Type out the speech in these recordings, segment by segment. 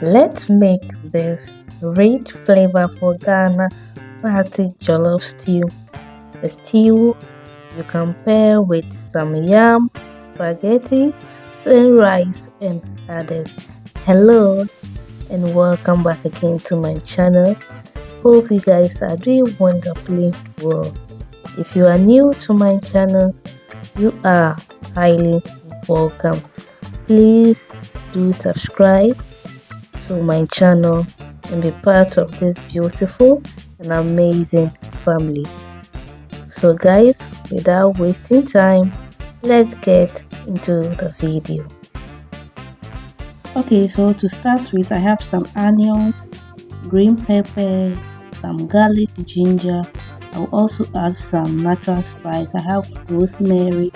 Let's make this rich flavorful Ghana party jollof stew. A stew you can pair with some yam, spaghetti, plain rice and others. Hello and welcome back again to my channel. Hope you guys are doing wonderfully well. If you are new to my channel, you are highly welcome. Please do subscribe to my channel and be part of this beautiful and amazing family. So guys, without wasting time, let's get into the video. Okay, so to start with, I have some onions, green pepper, some garlic, ginger. I'll also add some natural spice. I have rosemary,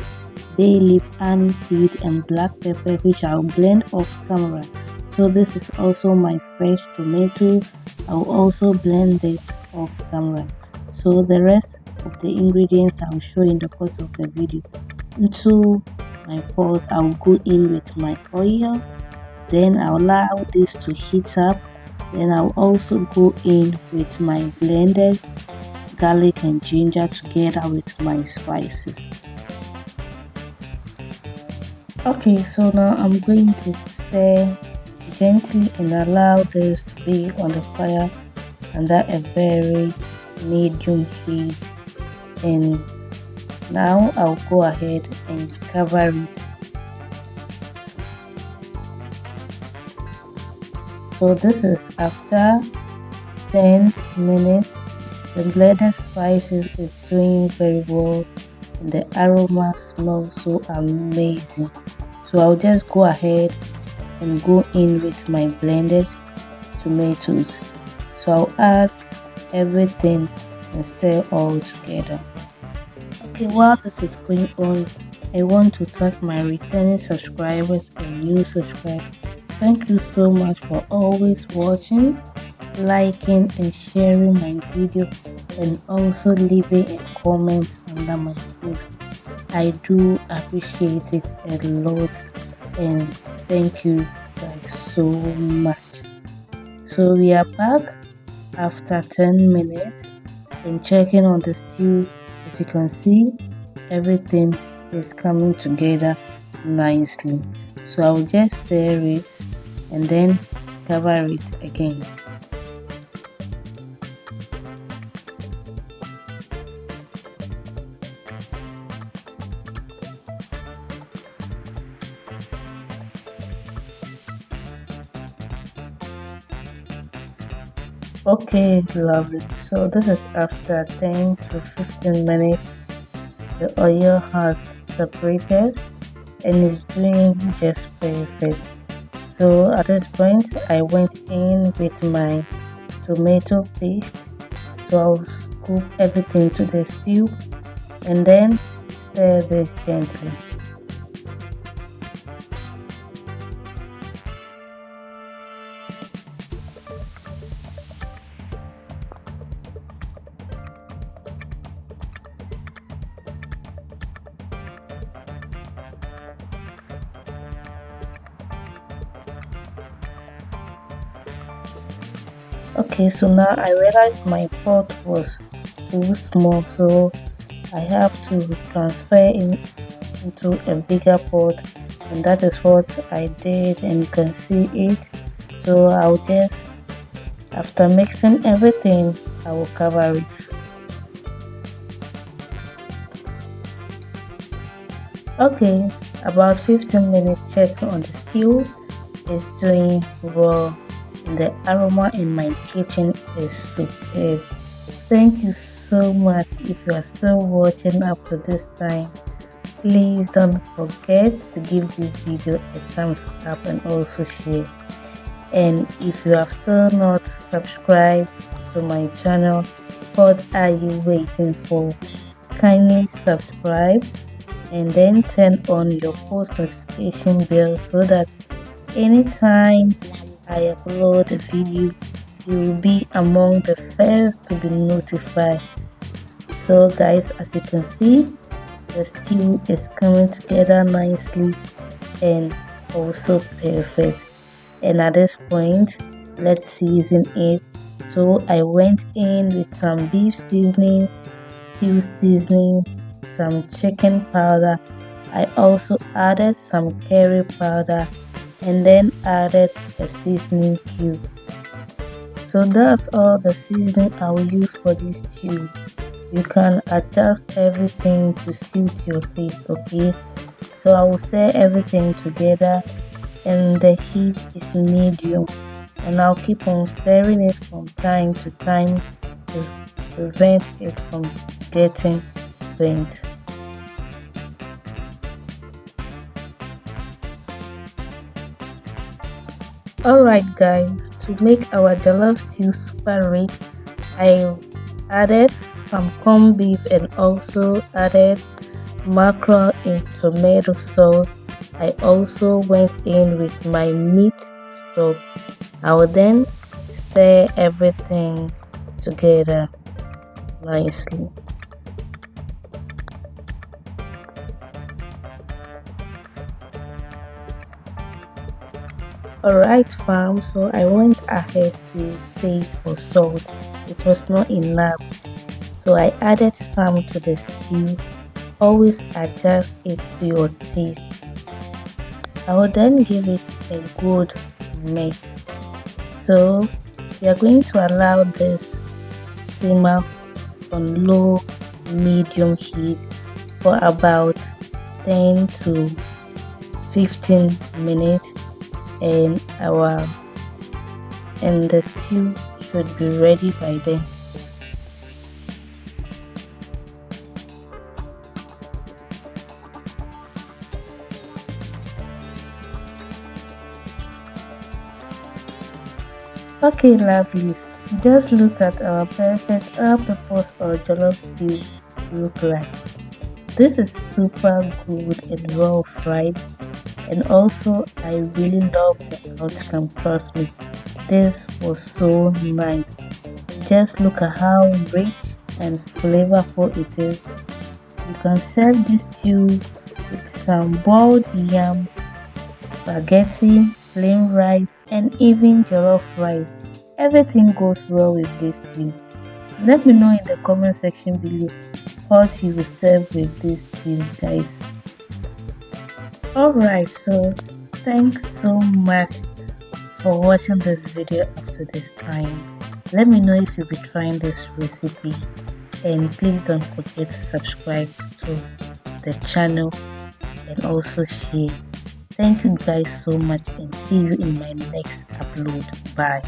bay leaf, aniseed and black pepper, which I'll blend off camera. So this is also my fresh tomato. I'll also blend this off camera. So the rest of the ingredients I'll show in the course of the video. Into my pot, I'll go in with my oil. Then I'll allow this to heat up. Then I'll also go in with my blended garlic and ginger together with my spices. Okay, so now I'm going to stir gently and allow this to be on the fire under a very medium heat. And now I'll go ahead and cover it. So this is after 10 minutes. The blended spices is doing very well and the aroma smells so amazing. So I'll just go ahead and go in with my blended tomatoes. So I'll add everything and stir all together. Okay, while this is going on, I want to thank my returning subscribers and new subscribers. Thank you so much for always watching, liking and sharing my video and also leaving a comment under my post. I do appreciate it a lot and thank you guys so much. So we are back after 10 minutes and checking on the stew. As you can see, everything is coming together nicely. So I'll just stir it and then cover it again. Okay, lovely. So this is after 10 to 15 minutes. The oil has separated and is doing just perfect. So at this point, I went in with my tomato paste. So I'll scoop everything to the stew and then stir this gently. Okay, so now I realized my pot was too small, so I have to transfer into a bigger pot, and that is what I did, and you can see it. So I'll just, after mixing everything, I will cover it. Okay, about 15 minutes check on the stew is doing well. The aroma in my kitchen is superb. Thank you so much. If you are still watching up to this time, please don't forget to give this video a thumbs up and also share. And if you have still not subscribed to my channel, what are you waiting for? Kindly subscribe and then turn on your post notification bell so that anytime I upload a video, you will be among the first to be notified. So guys, as you can see, the stew is coming together nicely and also perfect. And at this point, let's season it. So I went in with some beef seasoning, stew seasoning, some chicken powder. I also added some curry powder and then added a seasoning cube. So that's all the seasoning I will use for this stew. You can adjust everything to suit your taste, okay? So I will stir everything together and the heat is medium, and I'll keep on stirring it from time to time to prevent it from getting burnt. Alright guys, to make our jollof stew super rich, I added some corned beef and also added mackerel in tomato sauce. I also went in with my meat stock. I will then stir everything together nicely. Alright fam, so I went ahead to taste for salt. It was not enough, so I added some to the stew. Always adjust it to your taste. I will then give it a good mix. So we are going to allow this simmer on low medium heat for about 10 to 15 minutes, and the stew should be ready by then. Okay, lovelies, just look at our perfect all-purpose or jollof stew look like. This is super good and well fried, and also I really love the outcome. Trust me, this was so nice. Just look at how rich and flavorful it is. You can serve this stew with some boiled yam, spaghetti, plain rice, and even jollof rice. Everything goes well with this stew. Let me know in the comment section below what you will serve with this stew, guys. Alright, so thanks so much for watching this video up to this time. Let me know if you'll be trying this recipe, and please don't forget to subscribe to the channel and also share. Thank you guys so much, and see you in my next upload. Bye.